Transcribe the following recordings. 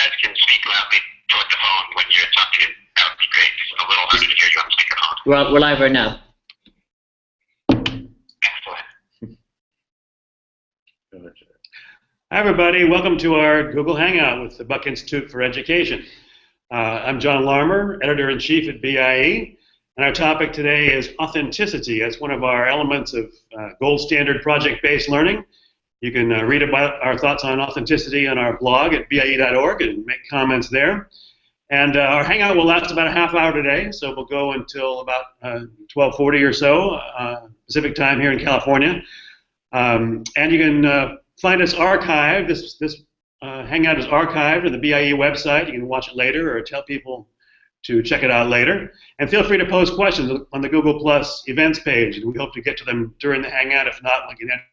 guys can speak loudly toward the phone when you're talking, that would be great. It's a little harder to hear you on the speakerphone. We're live right now. Excellent. Hi everybody, welcome to our Google Hangout with the Buck Institute for Education. I'm John Larmer, Editor-in-Chief at BIE, and our topic today is authenticity as one of our elements of gold standard project-based learning. You can read about our thoughts on authenticity on our blog at BIE.org and make comments there. And our Hangout will last about a half hour today, so we'll go until about 12:40 or so, Pacific time here in California. And you can find us archived. This Hangout is archived on the BIE website. You can watch it later or tell people to check it out later. And feel free to post questions on the Google Plus events page. We hope to get to them during the Hangout. If not, we can answer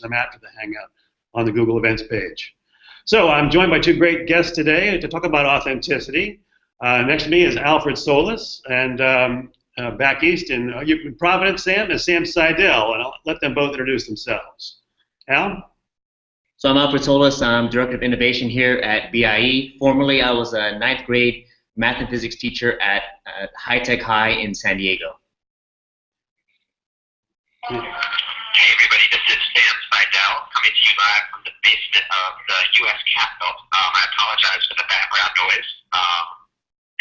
them after the Hangout on the Google events page. So I'm joined by two great guests today to talk about authenticity. Next to me is Alfred Solis, and back east in Providence, Sam, is Sam Seidel, and I'll let them both introduce themselves. Al? So I'm Alfred Solis. I'm Director of Innovation here at BIE. Formerly, I was a 9th grade math and physics teacher at High Tech High in San Diego. Hey everybody, this is Sam Seidel coming to you live from the basement of the U.S. Capitol. I apologize for the background noise,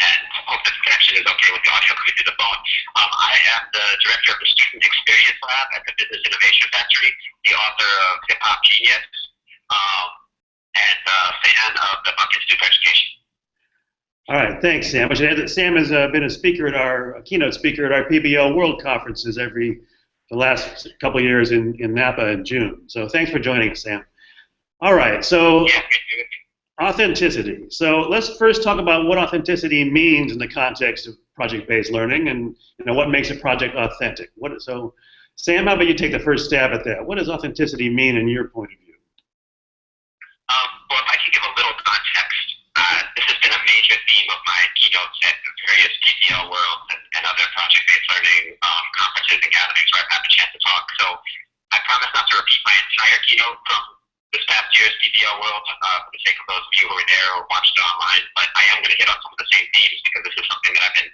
and hope this connection is okay with the audio coming through the phone. I am the Director of the Student Experience Lab at the Business Innovation Factory, the author of Hip Hop Genius, and a fan of the Buck Institute for Education. All right, thanks, Sam. I should add that Sam has been a keynote speaker at our PBL World conferences the last couple of years in Napa in June. So thanks for joining us, Sam. All right, so authenticity. So let's first talk about what authenticity means in the context of project-based learning, and what makes a project authentic. So, Sam, how about you take the first stab at that? What does authenticity mean in your point of view? Well, if I can give a little context, this has been a major theme of my keynotes at the various PBL World and other project-based learning conferences and gatherings where I've had the chance to talk. So I promise not to repeat my entire keynote from this past year's PBL World for the sake of those of you who were there or watched it online, but I am going to hit on some of the same themes because this is something that I've been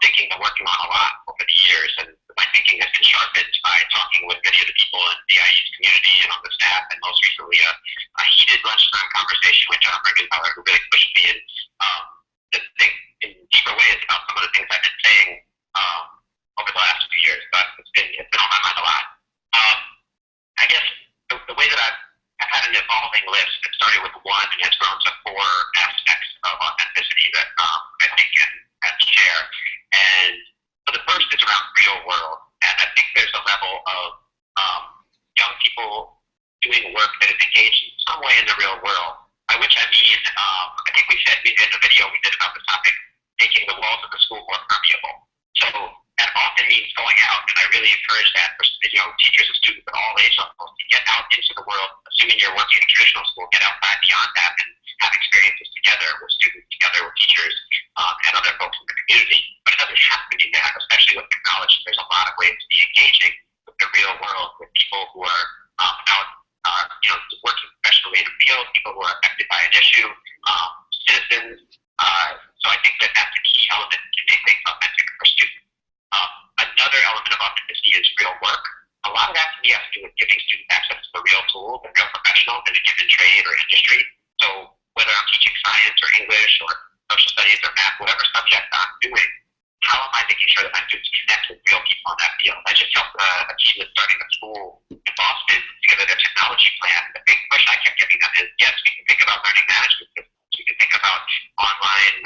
thinking and working on a lot over the years, and my thinking has been sharpened by talking with many of the people in BIE's community and on the staff, and most recently a heated lunchtime conversation with John Mergenthaler, who really pushed me to think in deeper ways about some of the things I've been saying over the last few years. But it's been on my mind a lot. I guess the way that I've had an evolving list that started with one and has grown to 4 aspects of authenticity that I think can share. And so the first is around real world, and I think there's a level of young people doing work that is engaged in some way in the real world, by which I mean, I think we said in the video we did about this topic, making the walls of the school more permeable. So that often means going out, and I really encourage that for teachers and students at all age levels to get out into the world, assuming you're working in traditional school, get outside beyond that and have experiences together with students, together with teachers, and other folks in the community. But it doesn't have to be that, especially with technology. There's a lot of ways to be engaging with the real world, with people who are out working professionally in the field, people who are affected by an issue, citizens. So I think that that's a key element to make things authentic for students. Another element of authenticity is real work. A lot of that to me has to do with giving students access to the real tools and real professionals in a given trade or industry. So whether I'm teaching science or English or social studies or math, whatever subject I'm doing, how am I making sure that my students connect with real people in that field? I just helped a team that's starting a school in Boston put together their technology plan. The big push I kept giving them is, yes, we can think about learning management systems. We can think about online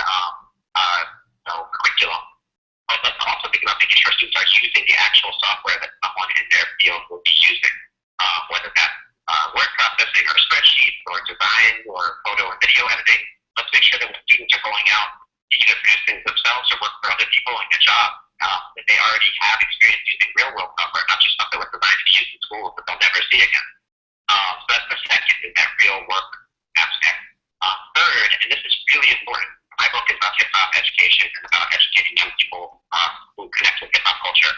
curriculum. But let's also think about making sure students are using the actual software that someone in their field will be using, whether that's word processing or spreadsheets or design or photo and video editing. Let's make sure that when students are going out to either produce things themselves or work for other people and get jobs, that they already have experience using real world software, not just stuff that was designed to be used in schools that they'll never see again. So that's the second, is that real work aspect. Third, and this is really important, my book is about hip-hop education and about educating young people who connect with hip-hop culture.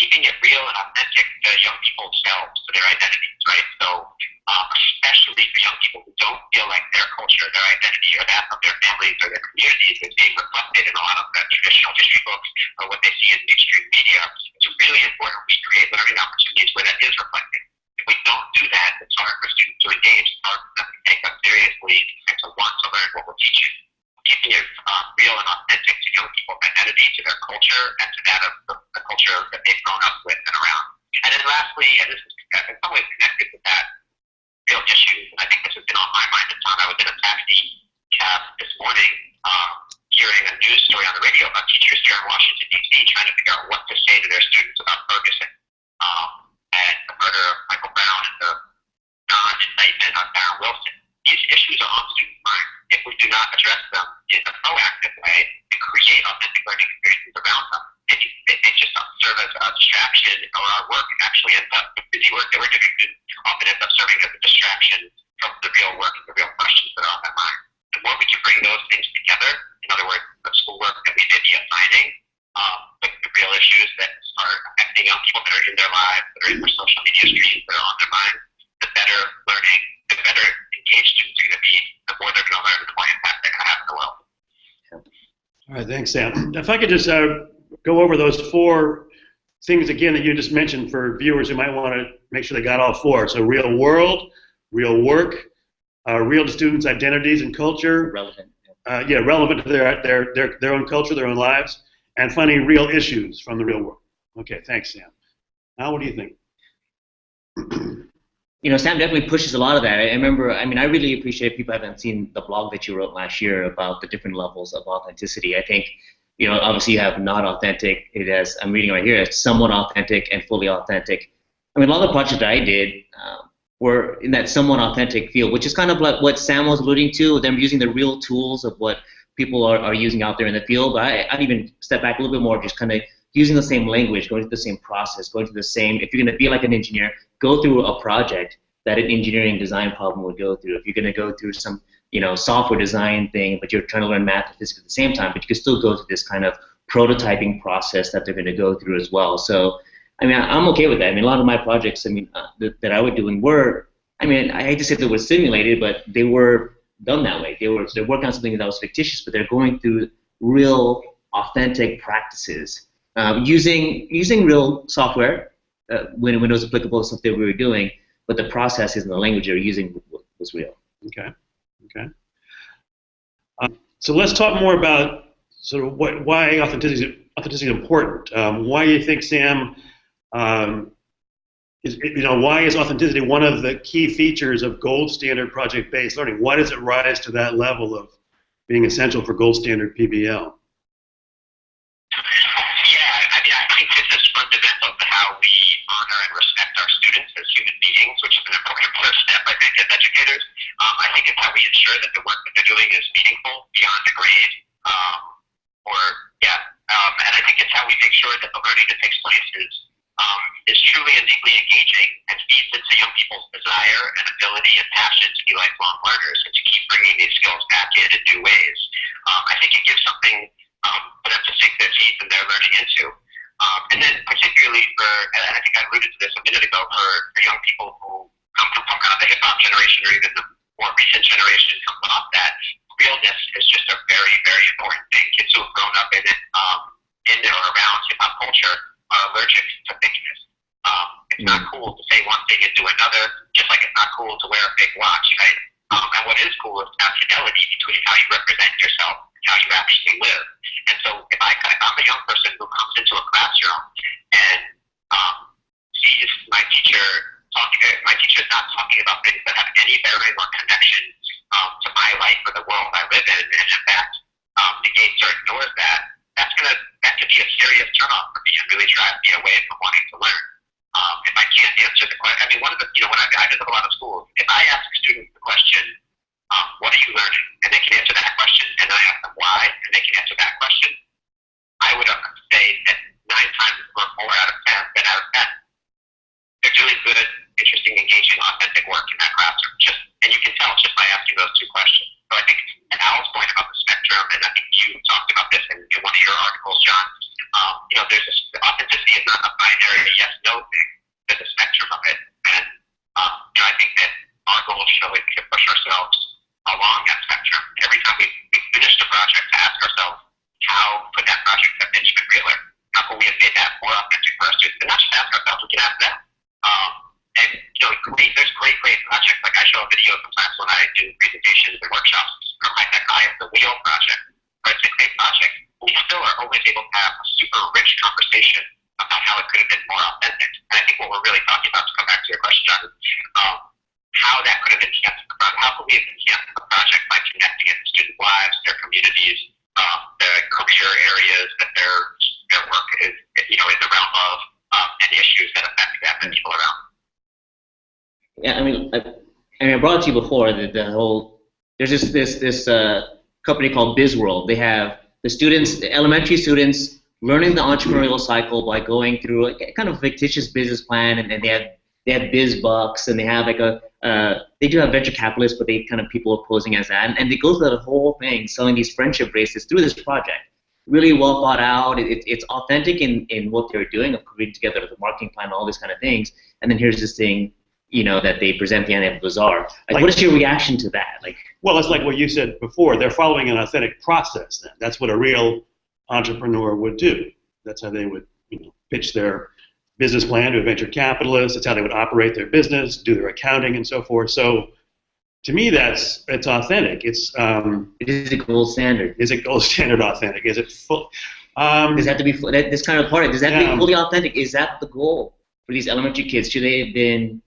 keeping it real and authentic to young people themselves, to their identities, right? So especially for young people who don't feel like their culture, their identity, or that of their families or their communities is being reflected in a lot of the traditional history books or what they see in mainstream media, it's really important we create learning opportunities where that is reflected. If we don't do that, it's hard for students to engage, it's hard for them to take us seriously and to want to learn what we're teaching. Keeping it real and authentic to young people's identity, to their culture, and to that of the culture that they've grown up with and around. And then lastly, and this is in some ways connected with that, real issues. I think this has been on my mind at the time. I was in a taxi cab this morning hearing a news story on the radio about teachers here in Washington, D.C. trying to figure out what to say to their students about Ferguson and the murder of Michael Brown and the non-indictment of Darren Wilson. These issues are on students' minds. If we do not address them in a proactive way and create authentic learning experiences around them, they just serve as a distraction, or our work actually ends up, the busy work that we're doing often ends up serving as a distraction from the real work and the real questions that are on their mind. The more we can bring those things together, in other words, the schoolwork that we may be assigning, the real issues that are affecting young people that are in their lives, that are in their social media streams, that are on their minds, the better learning, the better engaged students are going to be, the more they're going to learn, the more impact they're going to have in the world. All right, thanks, Sam. If I could just go over those 4 things again that you just mentioned for viewers who might want to make sure they got all 4. So real world, real work, real to students' identities and culture. Relevant. Relevant to their own culture, their own lives, and finding real issues from the real world. Okay, thanks, Sam. Now, what do you think? Sam definitely pushes a lot of that. I remember, I really appreciate people haven't seen the blog that you wrote last year about the different levels of authenticity. I think, obviously you have not authentic, it has, I'm reading right here, it's somewhat authentic and fully authentic. A lot of the projects that I did were in that somewhat authentic field, which is kind of like what Sam was alluding to, them using the real tools of what people are using out there in the field. But I'd even step back a little bit more, just kind of using the same language, going through the same process, going through the same, if you're going to be like an engineer, go through a project that an engineering design problem would go through. If you're going to go through some software design thing, but you're trying to learn math and physics at the same time, but you can still go through this kind of prototyping process that they're going to go through as well. So, I'm okay with that. A lot of my projects, that I was doing were, I hate to say they were simulated, but they were done that way. They're working on something that was fictitious, but they're going through real, authentic practices, using real software when it was applicable to stuff that we were doing, but the processes and the language they were using was real. Okay. So let's talk more about sort of why authenticity is important. Why do you think, Sam? Why is authenticity one of the key features of gold standard project-based learning? Why does it rise to that level of being essential for gold standard PBL? I think this is fundamental to how we honor and respect our students as human beings, which is an important first step, I think, as educators. I think it's how we ensure that the work that they're doing is meaningful beyond a grade. And I think it's how we make sure that the learning that takes place is truly and deeply engaging and feeds into young people's desire and ability and passion to be lifelong learners and to keep bringing these skills back in new ways. I think it gives something for them to sink their teeth and their learning into. And then particularly and I think I alluded to this a minute ago, for young people who come from kind of the hip-hop generation or even the more recent generation comes off that, realness is just a very, very important thing. Kids who have grown up in it, in or around hip-hop culture, are allergic to fakeness. It's not cool to say one thing and do another, just like it's not cool to wear a fake watch, right? And what is cool is to have fidelity between how you represent yourself and how you actually live. And so if I'm a young person who comes into a classroom and sees my teacher's not talking about things that have any bearing or connection to my life or the world I live in, and in fact negates or ignores that could be a serious turnoff for me and really drive me away from wanting to learn. If I can't answer the question, one of the, when I visit a lot of schools, if I ask students the question, what are you learning? And they can answer that question, and I ask them why, and they can answer that question, I would say that 9 times or more out of 10 they're doing good, interesting, engaging, authentic work in that classroom. And you can tell just by asking those 2 questions. So I think at Al's point about the spectrum, and I think you talked about this in one of your articles, John, there's authenticity is not a binary ourselves along that spectrum. Every time we finished a project, to ask ourselves, how could that project have been even realer? How could we have made that more authentic for our students? And not just ask ourselves, we can ask them. And there's great projects. Like I show a video sometimes when I do presentations and workshops from my tech eye, the Wheel project. But it's a great project. We still are always able to have a super rich conversation about how it could have been more authentic. And I think what we're really talking about, to come back to your question, John, how that could have enhanced the project. How could we have enhanced the project by connecting it to student lives, their communities, the career areas that their work is, in the realm of, and issues that affect them and people around. Yeah, I brought it to you before that there's this company called Biz World. They have the students, the elementary students, learning the entrepreneurial cycle by going through a kind of fictitious business plan, and they have biz bucks, and they have they do have venture capitalists, but they kind of people are posing as that, and they go through the whole thing, selling these friendship bracelets through this project. Really well thought out. It's authentic in what they're doing, of putting together the marketing plan, all these kind of things, and then here's this thing, that they present the end of the bazaar. Like, what is your reaction to that? Well, it's like what you said before. They're following an authentic process. Then that's what a real entrepreneur would do. That's how they would, pitch their business plan to a venture capitalist. That's how they would operate their business, do their accounting, and so forth. So, to me, it's authentic. It is a gold standard. Is it gold standard authentic? Is it full? Does that have to be this kind of part? Does that have to be fully authentic? Is that the goal for these elementary kids? Should they have been,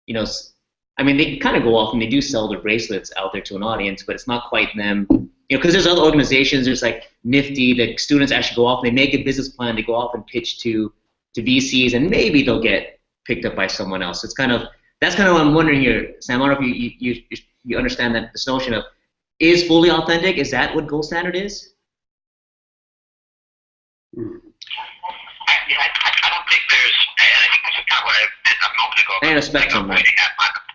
they kind of go off and they do sell their bracelets out there to an audience, but it's not quite them. Because there's other organizations. There's like Nifty. The students actually go off and they make a business plan. They go off and pitch to VCs, and maybe they'll get picked up by someone else. That's kind of what I'm wondering here, Sam. I don't know if you understand that this notion of, is fully authentic? Is that what gold standard is? I don't think there's, and I think this is kind of what I meant a moment ago. And a spectrum, right?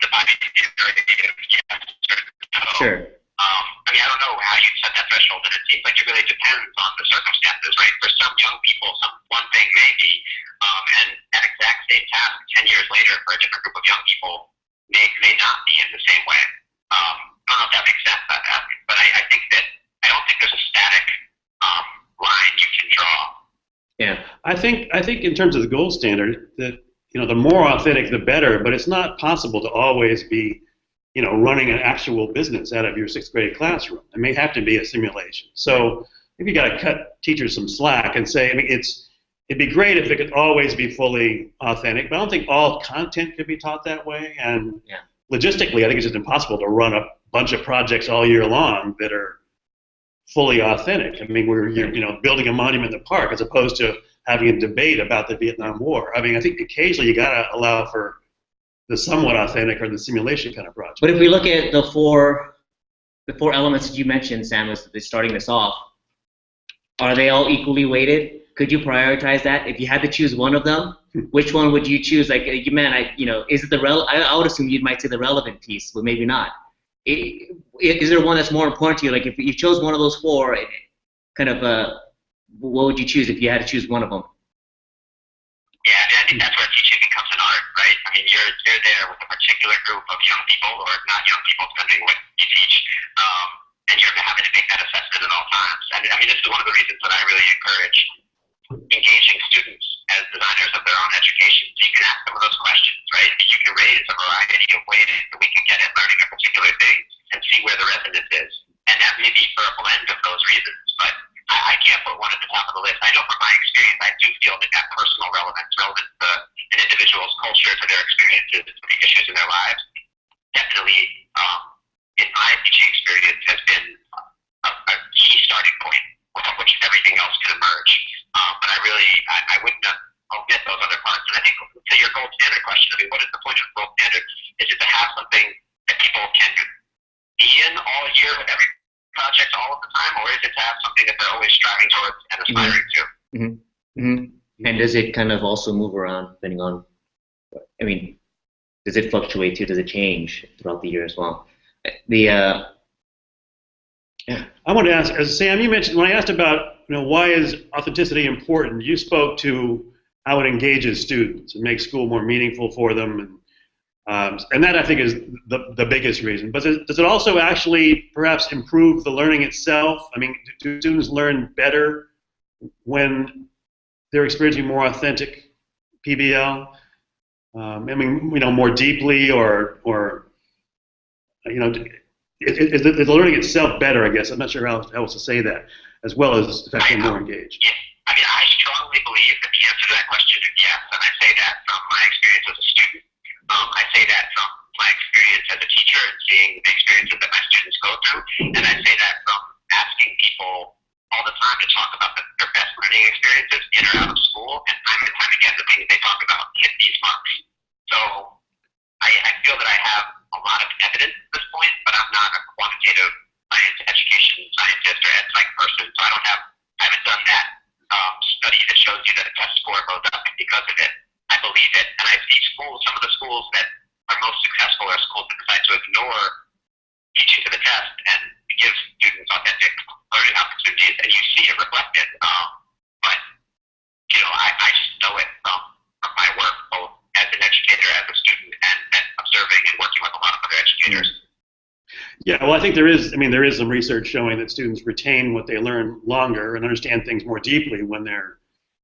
The body Sure. I don't know how you set that threshold, and it seems like it really depends on the circumstances, right? For some young people, one thing may be, and that exact same task 10 years later for a different group of young people may not be in the same way. I don't know if that makes sense, but I think that I don't think there's a static line you can draw. Yeah, I think in terms of the gold standard, that the more authentic, the better. But it's not possible to always be, running an actual business out of your 6th grade classroom. It may have to be a simulation. So maybe you got to cut teachers some slack and say, it'd be great if it could always be fully authentic, but I don't think all content could be taught that way. And logistically, I think it's just impossible to run a bunch of projects all year long that are fully authentic. You're building a monument in the park as opposed to having a debate about the Vietnam War. I think occasionally you got to allow for the somewhat authentic or the simulation kind of project. But if we look at the four elements that you mentioned, Sam, as starting this off, are they all equally weighted? Could you prioritize that? If you had to choose one of them, which one would you choose? Is it I would assume you might say the relevant piece, but maybe not. Is there one that's more important to you? Like if you chose one of those four, what would you choose if you had to choose one of them? Yeah, I think that's where teaching becomes an art, right? You're there with a particular group of young people, or not young people, depending what you teach, and you're having to make that assessment at all times. This is one of the reasons that I really encourage engaging students as designers of their own education. So you can ask them those questions, right? You can raise a variety of ways that we can get at learning a particular thing and see where the resonance is. And that may be for a blend of those reasons, but I can't put one at the top of the list. I know from my experience, I do feel that personal relevance, relevant to an individual's culture, to their experiences, to the issues in their lives, definitely, in my teaching experience, has been a key starting point from which everything else can emerge. But I wouldn't omit those other parts. And I think to your gold standard question, what is the point of gold standard? Is it to have something that people can be in all year with every project all of the time, or is it to have something that they're always striving towards and aspiring to? Mm-hmm. Mm-hmm. And does it kind of also move around depending on, does it fluctuate too? Does it change throughout the year as well? I want to ask, Sam, you mentioned, when I asked about, why is authenticity important, you spoke to how it engages students and makes school more meaningful for them. And that, I think, is the biggest reason. But does it also actually perhaps improve the learning itself? I mean, do students learn better when they're experiencing more authentic PBL? I mean, more deeply, or is the learning itself better? I guess I'm not sure how else to say that, as well as affecting more engaged. Yeah. I mean, I strongly believe that the answer to that question is yes, and I say that from my experience as a student. I say that from my experience as a teacher and seeing the experiences that my students go through, and I say that from asking people all the time to talk about their best learning experiences in or out of school, and time and time again, the things they talk about hit these marks. So I feel that I have a lot of evidence at this point, but I'm not a quantitative education scientist or ed psych person, so I haven't done that study that shows you that a test score goes up because of it. I believe it, and I see some of the schools that are most successful are schools that decide to ignore teaching to the test and give students authentic learning opportunities, and you see it reflected. But I just know it from my work, both as an educator, as a student, and observing and working with a lot of other educators. Yeah, well, I think there is some research showing that students retain what they learn longer and understand things more deeply when they're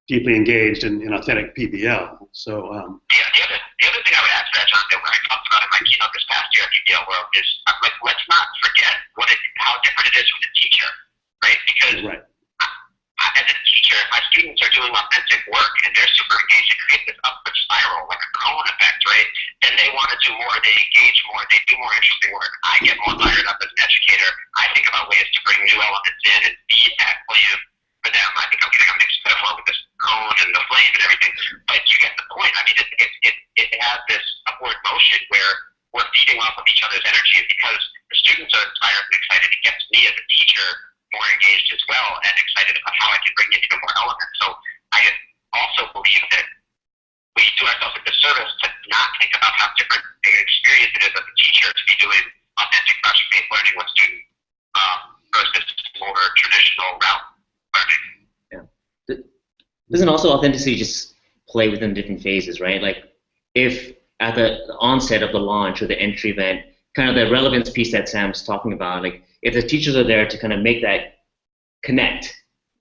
deeply engaged in authentic PBL. So the other thing I would add to that, John, that I talked about in my keynote this past year at PBL World is let's not forget how different it is from the teacher, right? Because as a teacher, if my students are doing authentic work and they're super engaged, it creates this upward spiral, like a cone effect, right? Then they want to do more, they engage more, they do more interesting work. I get more fired up as an educator. I think about ways to bring new elements in and feedback for them. I think I'm getting a mixed metaphor with this cone and the flame and everything, but you get the point. I mean, it has this upward motion where we're feeding off of each other's energy, and because the students are inspired and excited, it gets me as a teacher more engaged as well and excited about how I can bring in even more elements. So I also believe that we do ourselves a disservice to not think about how different an experience it is as a teacher to be doing authentic project-based learning with students versus more traditional route learning. Yeah. Doesn't also authenticity just play within different phases, right? Like if at the onset of the launch or the entry event, kind of the relevance piece that Sam's talking about, like if the teachers are there to kind of make that connect,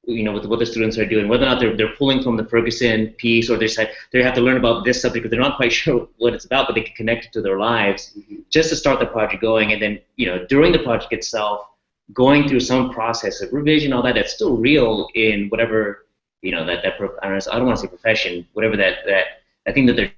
with what the students are doing, whether or not they're pulling from the Ferguson piece or they have to learn about this subject, but they're not quite sure what it's about, but they can connect it to their lives just to start the project going, and then during the project itself, going through some process of revision, all that's still real in whatever I don't want to say profession, whatever that I think that they're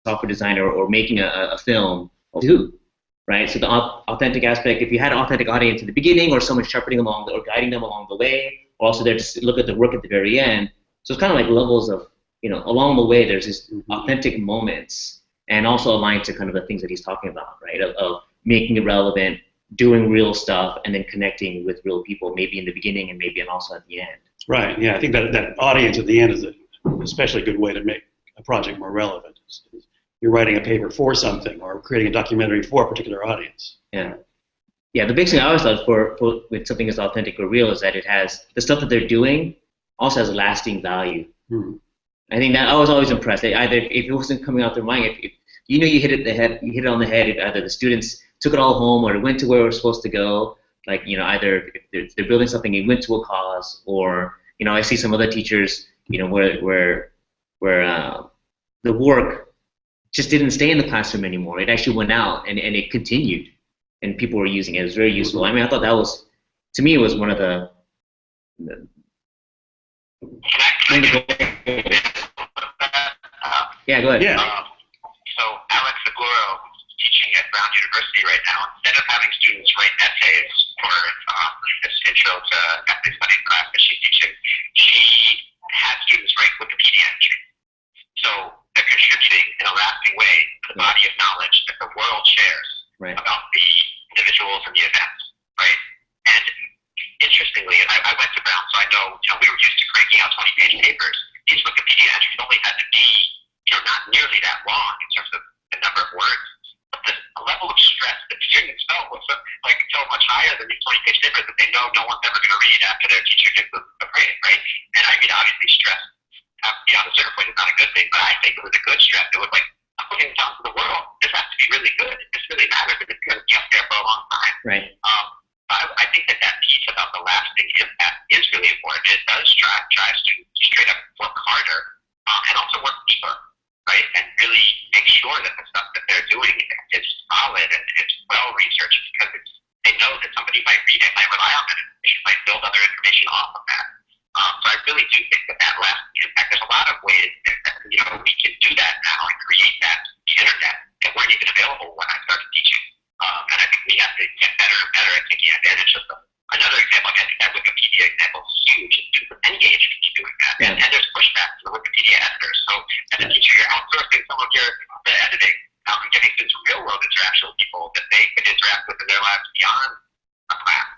software designer or making a film do, right? So the authentic aspect, if you had an authentic audience at the beginning or someone shepherding them along or guiding them along the way, or also there to look at the work at the very end. So it's kind of like levels of, along the way there's these authentic moments, and also aligned to kind of the things that he's talking about, right? Of making it relevant, doing real stuff, and then connecting with real people, maybe in the beginning and maybe also at the end. Right, yeah, I think that audience at the end is an especially good way to make a project more relevant. You're writing a paper for something or creating a documentary for a particular audience. Yeah. Yeah, the big thing I always thought for when something is authentic or real is that it has, the stuff that they're doing also has a lasting value. I think that I was always impressed. Either if it wasn't coming out their mind, if you hit it on the head, if either the students took it all home or it went to where it was supposed to go, like, either if they're building something, it went to a cause, or, I see some other teachers, where the work just didn't stay in the classroom anymore. It actually went out and it continued, and people were using it. It was very useful. I mean, I thought that was, to me, it was one of the yeah, go ahead. Yeah. So Alex Aguro is teaching at Brown University right now. Instead of having students write essays for this intro to ethnic studies class that she's teaching, she had students write Wikipedia entries. So they're contributing in a lasting way to the body of knowledge that the world shares about the individuals and the events, right? And interestingly, and I went to Brown, so I know, we were used to cranking out 20-page papers. These Wikipedia entries only had to be, not nearly that long in terms of the number of words, but the level of stress that students felt was so much higher than these 20 20-page papers that they know no one's ever going to read after their teacher gives a grade, right? And I mean, obviously, stress, beyond a certain point, is not a good thing, but I think it was a good stress. It was like, I'm putting it out to the world. This has to be really good. This really matters if it's going to be up there for a long time. Right. I think that piece about the lasting impact is really important. It does drive students to straight up work harder and also work deeper, right? And really make sure that the stuff that they're doing is solid and it's well researched, because they know that somebody might read it, might rely on that information, might build other information off of that. So I really do think that lasting impact, there's a lot of ways that, we can do that now and create that the internet that weren't even available when I started teaching. And I think we have to get better and better at taking advantage of them. Another example, I think that Wikipedia example is huge. Students of any age can be doing that. Yeah. And there's pushback from the Wikipedia editors. So as a teacher, you're outsourcing some of the editing and getting into real world interaction with people that they could interact with in their lives beyond a class.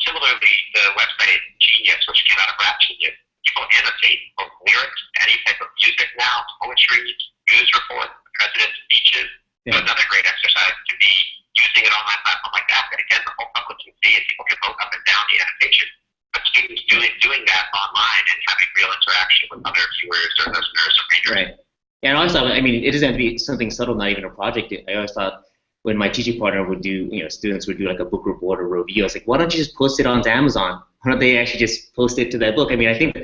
Similarly, the website Genius, which came out of Rap Genius, people annotate both lyrics, any type of music now, poetry, news reports, president's speeches. Yeah. So another great exercise to be using an online platform like that. And again, the whole public can see and people can vote up and down the annotation. But students doing that online and having real interaction with other viewers or listeners or readers. Right. Yeah, and I always thought, I mean, it doesn't have to be something subtle, not even a project. I always thought when my teaching partner would do, students would do like a book report or review, I was like, why don't you just post it on Amazon? Why don't they actually just post it to that book? I mean, I think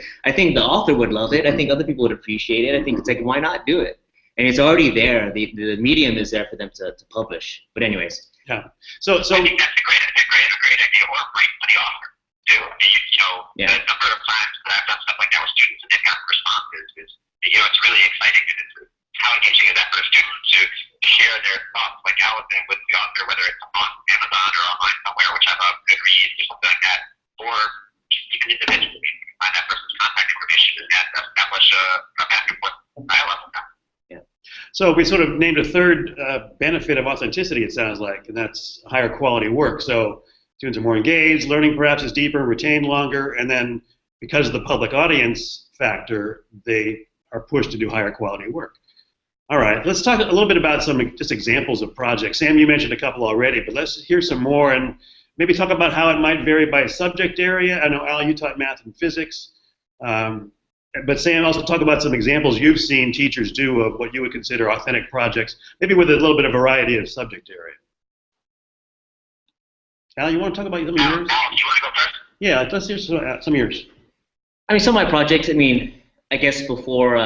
the author would love it. I think other people would appreciate it. I think it's like, why not do it? And it's already there. The medium is there for them to publish. But anyways. Yeah. So I think that's a great idea, or a great for the author too. The number of times that I've done stuff like that with students and they've gotten responses is, it's really exciting, and it's how engaging is that for a student to share their thoughts like Allison with the author, whether it's on Amazon or online somewhere, which I love, Goodreads or something like that, or even individually find that person's contact information and establish a back and forth dialogue with them. So we sort of named a third benefit of authenticity, it sounds like, and that's higher quality work. So students are more engaged, learning perhaps is deeper, retained longer, and then because of the public audience factor, they are pushed to do higher quality work. All right, let's talk a little bit about some just examples of projects. Sam, you mentioned a couple already, but let's hear some more and maybe talk about how it might vary by subject area. I know, Al, you taught math and physics. But Sam, also talk about some examples you've seen teachers do of what you would consider authentic projects, maybe with a little bit of variety of subject area. Al, you want to talk about some of yours? Al, you want to go first? Yeah, let's hear some of yours. I mean, some of my projects, I mean, I guess before,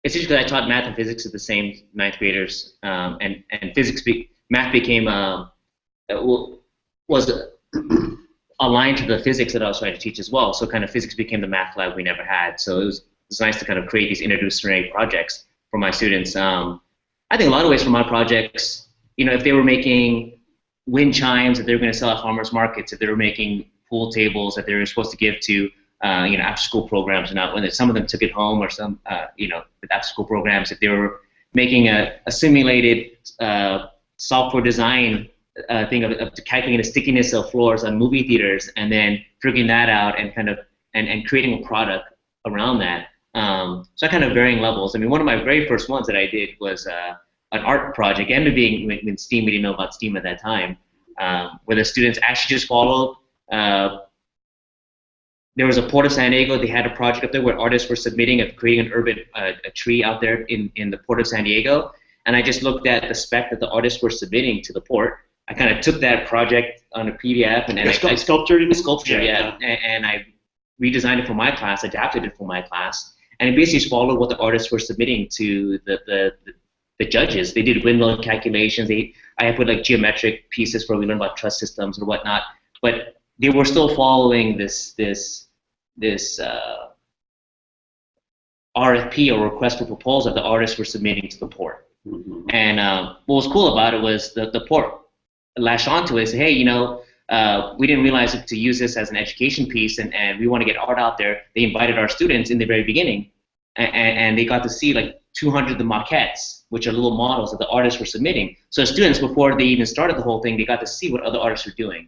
it's just because I taught math and physics to the same ninth graders, and math became, was aligned to the physics that I was trying to teach as well. So kind of physics became the math lab we never had. So it was nice to kind of create these interdisciplinary projects for my students. I think a lot of ways for my projects, if they were making wind chimes that they were going to sell at farmers markets, if they were making pool tables that they were supposed to give to, after school programs, or not, when some of them took it home, or some, with after school programs, if they were making a simulated software design thing of calculating the stickiness of floors on movie theaters, and then figuring that out and kind of and creating a product around that. So kind of varying levels. I mean, one of my very first ones that I did was an art project. It ended up being when STEAM, we didn't know about STEAM at that time, where the students actually just followed. There was a Port of San Diego. They had a project up there where artists were submitting of creating an urban a tree out there in the Port of San Diego, and I just looked at the spec that the artists were submitting to the port. I kind of took that project on a PDF and I sculpture, yeah. And I redesigned it for my class, adapted it for my class, and it basically just followed what the artists were submitting to the judges. They did windmill calculations. I put like geometric pieces where we learned about truss systems or whatnot, but they were still following this RFP, or request for proposal, that the artists were submitting to the port. Mm-hmm. And what was cool about it was the port latched onto it and said, hey, we didn't realize to use this as an education piece, and we want to get art out there. They invited our students in the very beginning, and they got to see like 200 of the maquettes, which are little models that the artists were submitting. So students, before they even started the whole thing, they got to see what other artists were doing.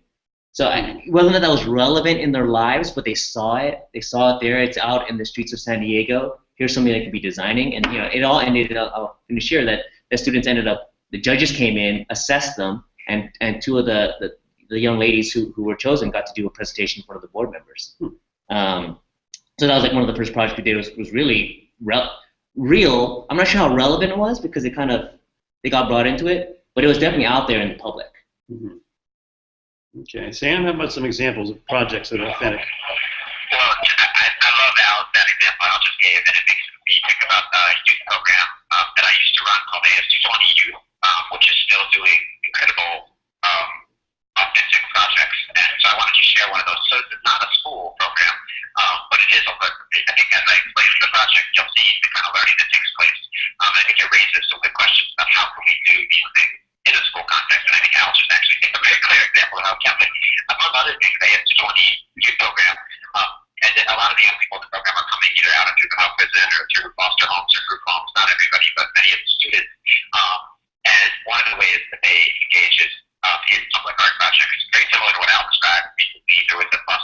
So whether or not that was relevant in their lives, but they saw it. They saw it there. It's out in the streets of San Diego. Here's something they could be designing, and it all ended up. I'll finish here that the students ended up. The judges came in, assessed them, and two of the the young ladies who were chosen got to do a presentation in front of the board members. So that was like one of the first projects we did. Was really real. I'm not sure how relevant it was because they got brought into it, but it was definitely out there in the public. Mm-hmm. Okay, Sam, how about some examples of projects that are authentic? Well, I love that example I just gave, and it makes me think about a youth program that I used to run called AS220 Youth, which is still doing incredible authentic projects. And so I wanted to share one of those. So it's not a school program, but it is over. I think as I explain the project, you'll see the kind of learning that takes place. I think it raises some good questions about how can we do these things in a school context. And I think Al just actually gave a very clear example of how can we, among other things, AS220 Youth program. And then a lot of the young people in the program are coming either out of juvenile prison or through foster homes or group homes. Not everybody, but many of the students. And one of the ways that they engage is in public art projects. Very similar to what Al described. Recently, there was the bus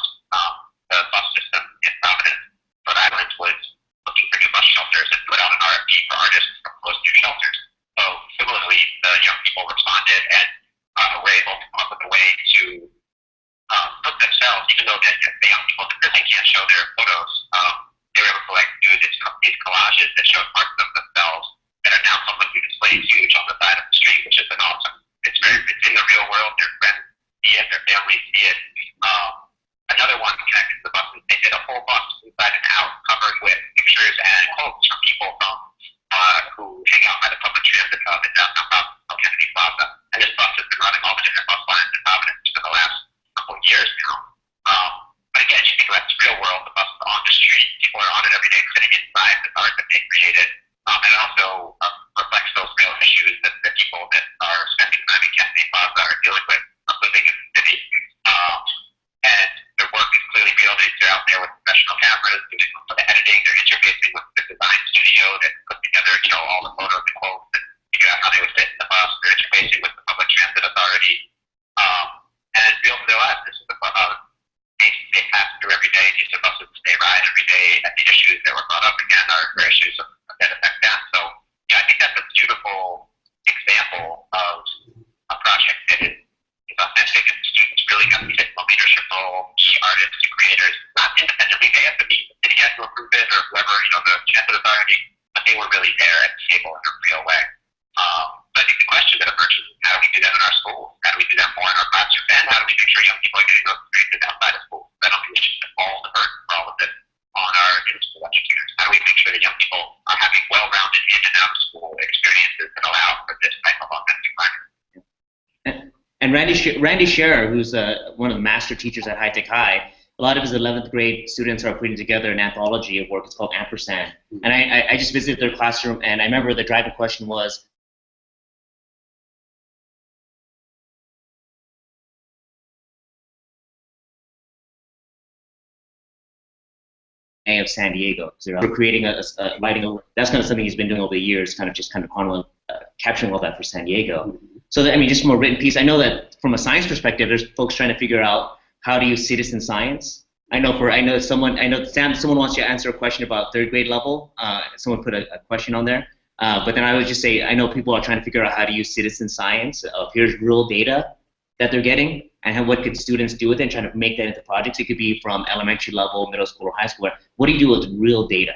system in Providence, Rhode Island, was looking for new bus shelters and put out an RFP for artists to propose new shelters. So similarly, the young people responded and were able to come up with a way to put themselves, even though the young people really can't show their photos, they were able to do these collages that showed parts of themselves that are now publicly displayed huge on the side of the street, which has been awesome. It's in the real world. Their friends see it, their families see it. Another one connected to the buses. They did a whole bus inside and out covered with pictures and quotes from people who hang out by the public transit hub in downtown Kennedy Plaza. And this bus has been running all the different bus lines in Providence for the last couple of years now. But again, you think about the real world, the bus is on the street, people are on it every day sitting inside the art that they created. And it also reflects those real issues that the people that are spending time in Kennedy Plaza are dealing with living in the city. And their work is clearly real. They're out there with professional cameras doing the editing. They're interfacing with the design studio that put together, all the photos and quotes and figure out how they would fit in the bus. They're interfacing with the public transit authority. And real to their lives, this is they pass through every day. These are buses they ride every day, and the issues that were brought up again are issues that affect them. So yeah, I think that's a beautiful example of a project that is authentic, and students really got to fit in the leadership role, key artists and creators, not independently. They have to be, the city has to approve it or whoever, the transit authority, but they were really there at the table in a real way. But I think the question that emerges is how do we do that in our schools? How do we do that more in our classrooms? And how do we make sure young people are getting those experiences outside of school? I don't think we should put all the burden for all of this on our in-school educators. How do we make sure that young people are having well-rounded in and out of school experiences that allow for this type of authentic learning? And Randy Scherer, who's one of the master teachers at High Tech High, a lot of his 11th grade students are putting together an anthology of work. It's called Ampersand. And I just visited their classroom, and I remember the driving question was, of San Diego. So we're creating writing that's kind of something he's been doing over the years, kind of capturing all that for San Diego. So that, just from a written piece, I know that from a science perspective, there's folks trying to figure out how to use citizen science. Someone wants you to answer a question about third grade level. Someone put a question on there. But then I would just say, I know people are trying to figure out how to use citizen science. Here's real data that they're getting, and what could students do with it, and trying to make that into projects. It could be from elementary level, middle school, or high school. What do you do with real data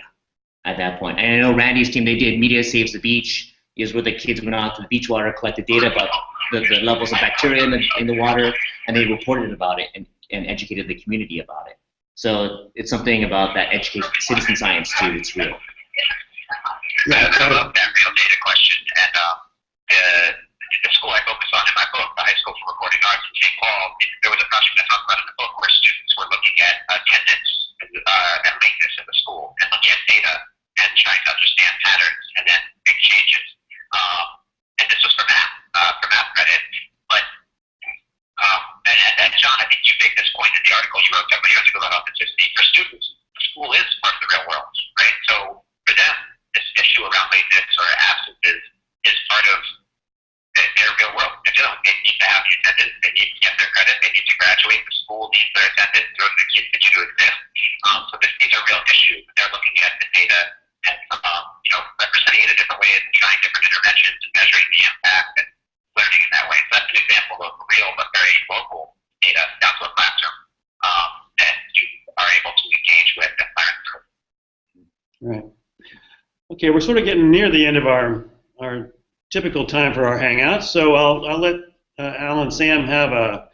at that point? And I know Randy's team, they did Media Saves the Beach, is where the kids went out to the beach water, collected data about the levels of bacteria in the water, and they reported about it and educated the community about it. So it's something about that education, citizen science too. It's real. Yeah, I love that real data question, and the school I focus on in my book, the High School for Recording Arts in St. Paul, there was a project I talked about in the book where students were looking at attendance and lateness in the school, and looking at data and trying to understand patterns and then make changes. And this was for math credit. But and John, I think you make this point in the article you wrote several years ago about authenticity. For students, the school is part of the real world, right? So for them, this issue around lateness or absences is part of their real world. They need to have the attendance, they need to get their credit, they need to graduate, the school needs their attendance in order to continue to exist. So these are real issues. They're looking at the data and representing it in different ways and trying different interventions and measuring the impact and learning in that way. So that's an example of real but very local data down to a classroom that you are able to engage with and learn through. Right. Okay, we're sort of getting near the end of our typical time for our Hangouts, so I'll let Al and Sam have a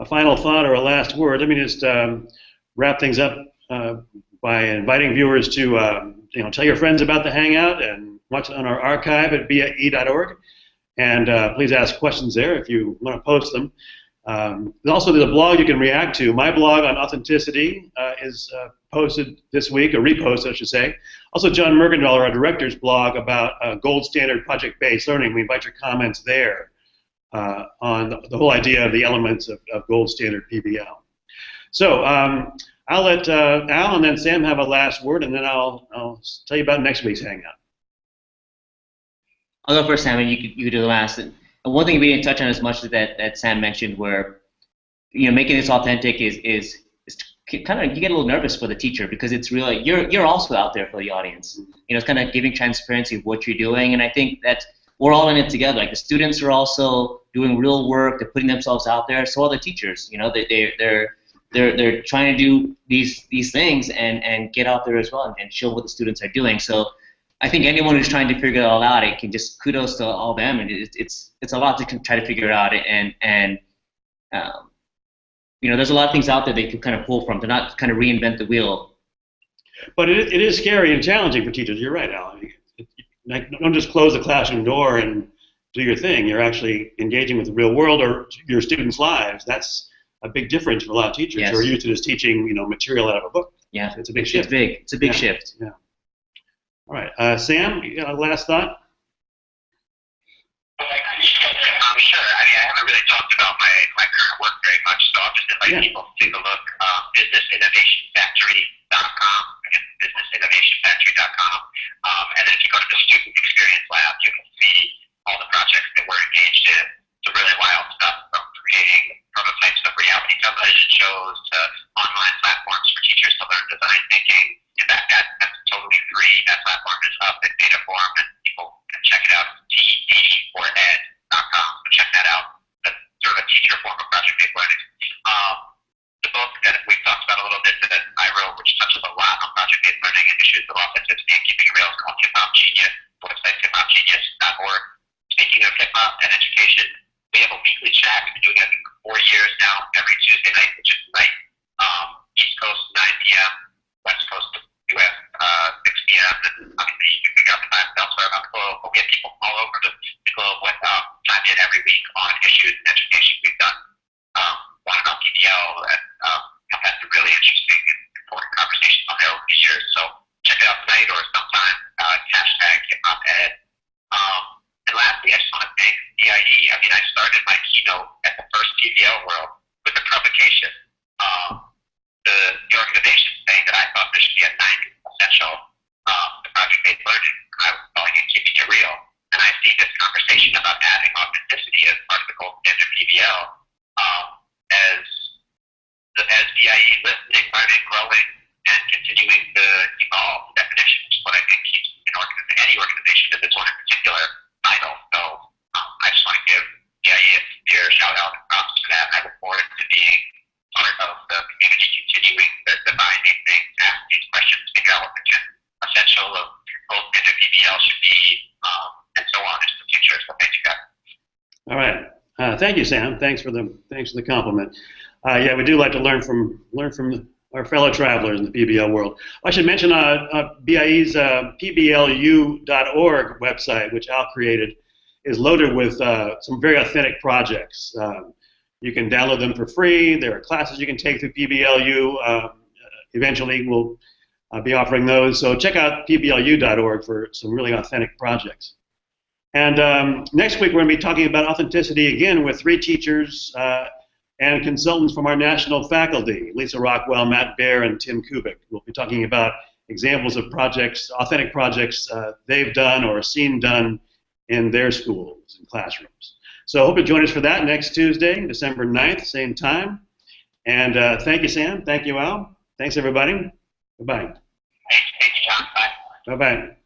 final thought or a last word. Let me just wrap things up by inviting viewers to tell your friends about the Hangout and watch it on our archive at BIE.org. And please ask questions there if you want to post them. Also, there's a blog you can react to. My blog on authenticity is posted this week, or reposted, I should say. Also, John Mergendahl, our director's blog about gold standard project-based learning. We invite your comments there on the whole idea of the elements of gold standard PBL. So I'll let Al and then Sam have a last word, and then I'll tell you about next week's Hangout. I'll go first, Sam, and you do the last. And one thing we didn't touch on as much as that Sam mentioned, where making this authentic is kind of, you get a little nervous for the teacher because it's really you're also out there for the audience. It's kind of giving transparency of what you're doing, and I think that we're all in it together. Like the students are also doing real work, they're putting themselves out there. So are the teachers. They're trying to do these things and get out there as well and show what the students are doing. So I think anyone who's trying to figure it all out, it can just kudos to all them, and it's a lot to try to figure out. And there's a lot of things out there they can kind of pull from to not kind of reinvent the wheel. But it is scary and challenging for teachers. You're right, Al. Don't just close the classroom door and do your thing. You're actually engaging with the real world or your students' lives. That's a big difference for a lot of teachers who are used to just teaching material out of a book. Yeah, it's a big shift. It's a big shift. Yeah. All right, Sam, you got a last thought? Sure. I haven't really talked about my current work very much, so I'll just invite people to take a look. Businessinnovationfactory.com. Again, businessinnovationfactory.com. And then if you go to the Student Experience Lab, you can see all the projects that we're engaged in. Some really wild stuff, from creating prototypes of reality television shows to online platforms for teachers to learn design thinking. And that's totally free. That platform is up in beta form, and people can check it out. TD4Ed.com. So check that out. That's sort of a teacher form of project-based learning. The book that we've talked about a little bit that I wrote, which touches a lot on project-based learning and issues of authenticity and keeping it real, is called Hip Hop Genius. The website hiphopgenius.org. Speaking of hip hop and education, we have a weekly chat. We've been doing it for 4 years now, every Tuesday night, which is tonight, East Coast 9 p.m., West Coast U.S. 6 p.m. And obviously you can figure out the time elsewhere around the globe. But we have people all over the globe with time in every week on issues in education. We've done one about PBL and have had some really interesting and important conversations on there over the years. So check it out tonight or sometime. Hashtag HipHopEd. And lastly, I just want to thank BIE. I mean, I started my keynote at the first PBL World with a provocation. The organization saying that I thought there should be a 9 essential to project-based learning. I was calling it keeping it real. And I see this conversation about adding authenticity as part of the gold standard PBL as BIE listening, learning, growing, and continuing to evolve the definition, which is what I think keeps any organization, and this one in particular, vital. So I just want to give BIE a sincere shout out and props for that. I look forward to being part of the community continuing to define these things, ask these questions, figure out what the essential of gold standard PBL should be, and so on into the future. So thank you guys. All right. Thank you, Sam. Thanks for the compliment. Yeah, we do like to learn from our fellow travelers in the PBL world. I should mention BIE's PBLU.org website, which Al created, is loaded with some very authentic projects. You can download them for free. There are classes you can take through PBLU. Eventually, we'll be offering those. So check out PBLU.org for some really authentic projects. And next week, we're going to be talking about authenticity again with 3 teachers and consultants from our national faculty, Lisa Rockwell, Matt Baer, and Tim Kubik. We'll be talking about examples of projects, authentic projects they've done or seen done in their schools and classrooms. So I hope you join us for that next Tuesday, December 9th, same time. And thank you, Sam. Thank you, Al. Thanks, everybody. Bye-bye. Thank you, John. Bye. Bye-bye.